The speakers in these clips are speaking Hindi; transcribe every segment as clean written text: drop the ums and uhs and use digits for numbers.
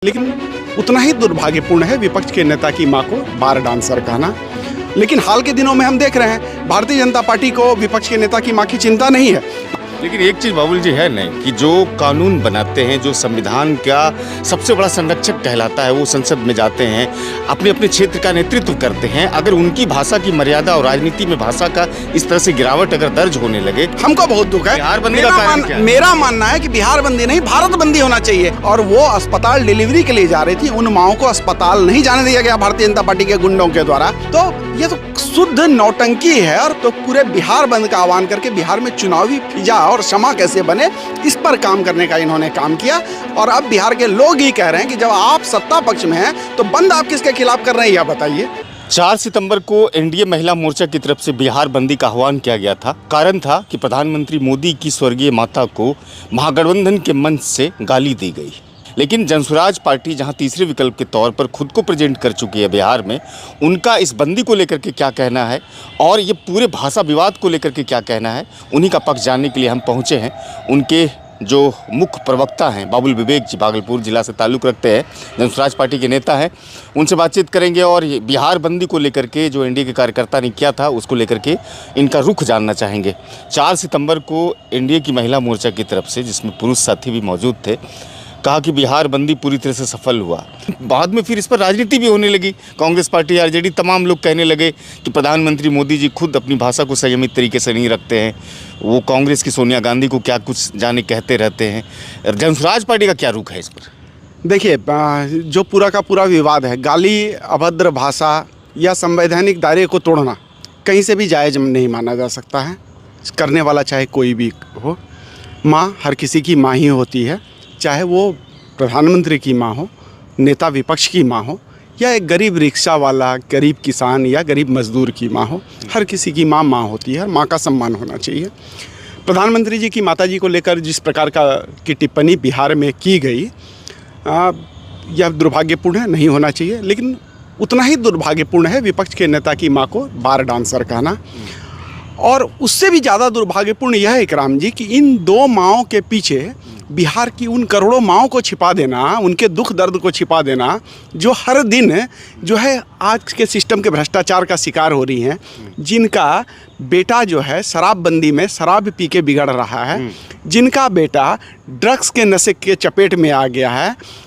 लेकिन उतना ही दुर्भाग्यपूर्ण है विपक्ष के नेता की मां को बार डांसर कहना। लेकिन हाल के दिनों में हम देख रहे हैं भारतीय जनता पार्टी को विपक्ष के नेता की मां की चिंता नहीं है। लेकिन एक चीज बाबुल जी है नहीं कि जो कानून बनाते हैं, जो संविधान का सबसे बड़ा संरक्षक कहलाता है, वो संसद में जाते हैं, अपने अपने क्षेत्र का नेतृत्व करते हैं। अगर उनकी भाषा की मर्यादा और राजनीति में भाषा का इस तरह से गिरावट अगर दर्ज होने लगे, हमको बहुत दुख है। बिहार बंदी का कारण क्या है? मेरा मानना है कि बिहार बंदी नहीं, भारत बंदी होना चाहिए। और वो अस्पताल डिलीवरी के लिए जा रही थी, उन माओं को अस्पताल नहीं जाने दिया गया भारतीय जनता पार्टी के गुंडों के द्वारा। तो ये तो शुद्ध नौटंकी है। और तो पूरे बिहार बंद का आह्वान करके बिहार में चुनावी फिजा और क्षमा कैसे बने, इस पर काम करने का इन्होंने काम किया। और अब बिहार के लोग ही कह रहे हैं कि जब आप सत्ता पक्ष में हैं तो बंद आप किसके खिलाफ कर रहे हैं, यह बताइए। 4 सितंबर को एनडीए महिला मोर्चा की तरफ से बिहार बंदी का आह्वान किया गया था। कारण था कि प्रधानमंत्री मोदी की स्वर्गीय माता को महागठबंधन के मंच से गाली दी गई। लेकिन जनसुराज पार्टी जहां तीसरे विकल्प के तौर पर खुद को प्रेजेंट कर चुकी है बिहार में, उनका इस बंदी को लेकर के क्या कहना है और ये पूरे भाषा विवाद को लेकर के क्या कहना है, उन्हीं का पक्ष जानने के लिए हम पहुंचे हैं। उनके जो मुख्य प्रवक्ता हैं बाबुल विवेक जी, भागलपुर जिला से ताल्लुक़ रखते हैं, जनसुराज पार्टी के नेता हैं, उनसे बातचीत करेंगे और ये बिहार बंदी को लेकर के जो एनडीए के कार्यकर्ता ने किया था उसको लेकर के इनका रुख जानना चाहेंगे। 4 सितंबर को एनडीए की महिला मोर्चा की तरफ से, जिसमें पुरुष साथी भी मौजूद थे, कहा कि बिहार बंदी पूरी तरह से सफल हुआ। बाद में फिर इस पर राजनीति भी होने लगी। कांग्रेस पार्टी, आरजेडी, तमाम लोग कहने लगे कि प्रधानमंत्री मोदी जी खुद अपनी भाषा को संयमित तरीके से नहीं रखते हैं, वो कांग्रेस की सोनिया गांधी को क्या कुछ जाने कहते रहते हैं। जनसुराज पार्टी का क्या रुख है इस पर? देखिए, जो पूरा का पूरा विवाद है, गाली, अभद्र भाषा या संवैधानिक दायरे को तोड़ना कहीं से भी जायज़ नहीं माना जा सकता है। करने वाला चाहे कोई भी हो, माँ हर किसी की माँ ही होती है, चाहे वो प्रधानमंत्री की माँ हो, नेता विपक्ष की माँ हो, या एक गरीब रिक्शा वाला, गरीब किसान या गरीब मजदूर की माँ हो। हर किसी की माँ माँ होती है, माँ का सम्मान होना चाहिए। प्रधानमंत्री जी की माता जी को लेकर जिस प्रकार की टिप्पणी बिहार में की गई, यह दुर्भाग्यपूर्ण है, नहीं होना चाहिए। लेकिन उतना ही दुर्भाग्यपूर्ण है विपक्ष के नेता की माँ को बार डांसर कहना। और उससे भी ज़्यादा दुर्भाग्यपूर्ण यह है इकराम जी कि इन दो माओं के पीछे बिहार की उन करोड़ों माओं को छिपा देना, उनके दुख दर्द को छिपा देना, जो हर दिन जो है आज के सिस्टम के भ्रष्टाचार का शिकार हो रही हैं, जिनका बेटा जो है शराबबंदी में शराब पी के बिगड़ रहा है, जिनका बेटा ड्रग्स के नशे के चपेट में आ गया है।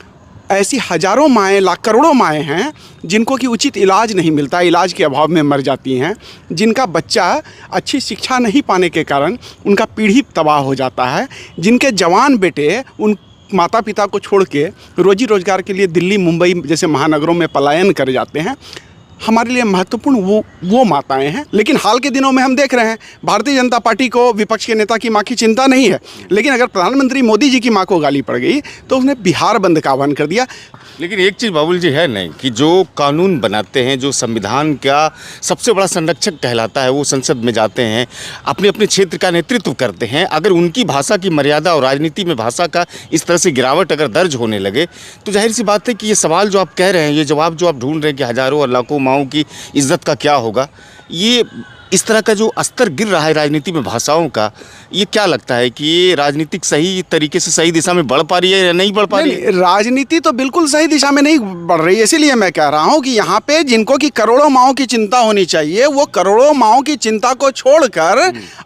ऐसी हजारों माएँ, लाख करोड़ों माएँ हैं जिनको कि उचित इलाज नहीं मिलता, इलाज के अभाव में मर जाती हैं, जिनका बच्चा अच्छी शिक्षा नहीं पाने के कारण उनका पीढ़ी तबाह हो जाता है, जिनके जवान बेटे उन माता पिता को छोड़ के रोजी रोजगार के लिए दिल्ली, मुंबई जैसे महानगरों में पलायन कर जाते हैं। हमारे लिए महत्वपूर्ण वो माताएं हैं। लेकिन हाल के दिनों में हम देख रहे हैं भारतीय जनता पार्टी को विपक्ष के नेता की मां की चिंता नहीं है। लेकिन अगर प्रधानमंत्री मोदी जी की मां को गाली पड़ गई तो उसने बिहार बंद का आह्वान कर दिया। लेकिन एक चीज़ बाबुल जी है नहीं कि जो कानून बनाते हैं, जो संविधान का सबसे बड़ा संरक्षक कहलाता है, वो संसद में जाते हैं, अपने अपने क्षेत्र का नेतृत्व करते हैं। अगर उनकी भाषा की मर्यादा और राजनीति में भाषा का इस तरह से गिरावट अगर दर्ज होने लगे, तो जाहिर सी बात है कि ये सवाल जो आप कह रहे हैं, ये जवाब जो आप ढूंढ रहे हैं कि हज़ारों और लाखों माओं की इज्जत का क्या होगा, ये इस तरह का जो स्तर गिर रहा है राजनीति में भाषाओं का, ये क्या लगता है कि ये राजनीतिक सही तरीके से सही दिशा में बढ़ पा रही है या नहीं बढ़ पा रही है? राजनीति तो बिल्कुल सही दिशा में नहीं बढ़ रही है। इसीलिए मैं कह रहा हूँ कि यहाँ पे जिनको कि करोड़ों माओं की चिंता होनी चाहिए, वो करोड़ों माओं की चिंता को छोड़कर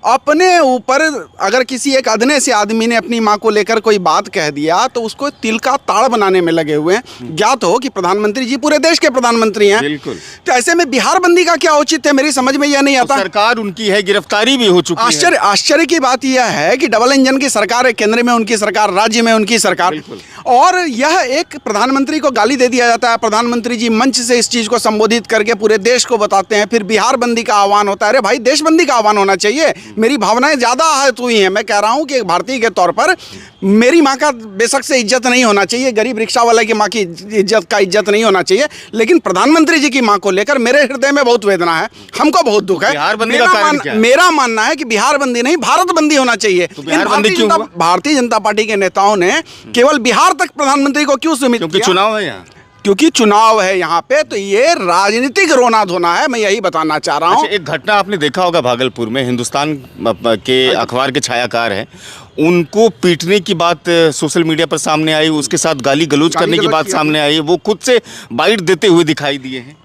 अपने ऊपर, अगर किसी एक अधने से आदमी ने अपनी माँ को लेकर कोई बात कह दिया तो उसको तिल का ताड़ बनाने में लगे हुए हैं। ज्ञात हो कि प्रधानमंत्री जी पूरे देश के प्रधानमंत्री हैं। बिल्कुल। तो ऐसे में बिहार बंदी का क्या औचित्य है, मेरी समझ में यह नहीं आता। सरकार उनकी है, गिरफ्तारी भी हो चुकी है। आश्चर्य की बात यह है कि डबल इंजन की सरकार है, केंद्र में उनकी सरकार, राज्य में उनकी सरकार, और यह एक प्रधानमंत्री को गाली दे दिया जाता है। प्रधानमंत्री जी मंच से इस चीज को संबोधित करके पूरे देश को बताते हैं, फिर बिहार बंदी का आह्वान होता है। अरे भाई, देश बंदी का आह्वान होना चाहिए। मेरी भावनाएं ज्यादा आहत हुई हैं। मैं कह रहा हूं कि एक भारतीय के तौर पर मेरी माँ का बेशक से इज्जत नहीं होना चाहिए, गरीब रिक्शा वाले की माँ की इज्जत नहीं होना चाहिए, लेकिन प्रधानमंत्री जी की माँ को लेकर मेरे हृदय में बहुत वेदना है, हमको बहुत दुख है। मेरा मानना है कि बिहार बंदी नहीं, भारत बंदी होना चाहिए। तो भारतीय जनता पार्टी के नेताओं ने केवल बिहार तक प्रधानमंत्री को क्यों सीमित किया? चुनाव है यहाँ, क्योंकि चुनाव है यहाँ पे, तो ये राजनीतिक रोना धोना है, मैं यही बताना चाह रहा हूँ। एक घटना आपने देखा होगा भागलपुर में, हिंदुस्तान के अखबार के छायाकार हैं, उनको पीटने की बात सोशल मीडिया पर सामने आई, उसके साथ गाली गलौज करने की गलौज बात किया। सामने आई, वो खुद से बाइट देते हुए दिखाई दिए हैं।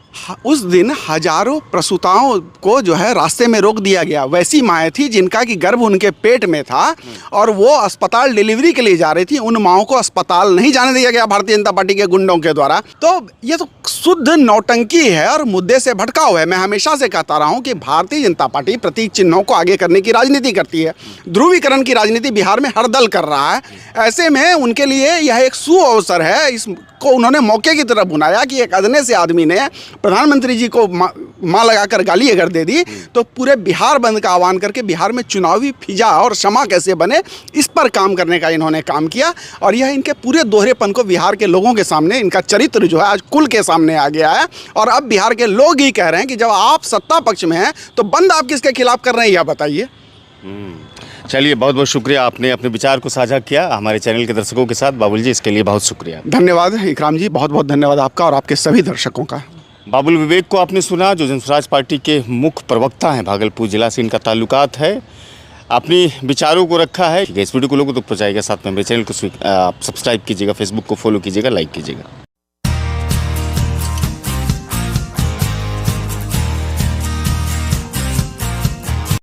उस दिन हजारों प्रसूताओं को जो है रास्ते में रोक दिया गया। वैसी माएँ थी जिनका कि गर्भ उनके पेट में था और वो अस्पताल डिलीवरी के लिए जा रही थी, उन माओं को अस्पताल नहीं जाने दिया गया भारतीय जनता पार्टी के गुंडों के द्वारा। तो ये तो शुद्ध नौटंकी है और मुद्दे से भटकाव है। मैं हमेशा से कहता रहा हूँ कि भारतीय जनता पार्टी प्रतीक चिन्हों को आगे करने की राजनीति करती है, ध्रुवीकरण की राजनीति बिहार में हर दल कर रहा है। ऐसे में उनके लिए यह एक सुअवसर है, इसको उन्होंने मौके की तरफ बुनाया कि एक अदने से आदमी ने प्रधानमंत्री जी को मां लगाकर गाली अगर दे दी तो पूरे बिहार बंद का आह्वान करके बिहार में चुनावी फिजा और क्षमा कैसे बने इस पर काम करने का इन्होंने काम किया। और यह इनके पूरे दोहरेपन को बिहार के लोगों के सामने, इनका चरित्र जो है आज कुल के सामने आ गया है। और अब बिहार के लोग ही कह रहे हैं कि जब आप सत्ता पक्ष में हैं तो बंद आप किसके खिलाफ कर रहे हैं, यह बताइए। चलिए, बहुत बहुत शुक्रिया, आपने अपने विचार को साझा किया हमारे चैनल के दर्शकों के साथ। बाबुल जी, इसके लिए बहुत शुक्रिया। धन्यवाद इकराम जी, बहुत बहुत धन्यवाद आपका और आपके सभी दर्शकों का। बाबुल विवेक को आपने सुना, जो जनस्वराज पार्टी के मुख्य प्रवक्ता हैं, भागलपुर जिला से इनका ताल्लुकात है, अपनी विचारों को रखा है। इस वीडियो को लोगों तक पहुंचाएगा, साथ में मेरे चैनल को आप सब्सक्राइब कीजिएगा, फेसबुक को फॉलो कीजिएगा, लाइक कीजिएगा।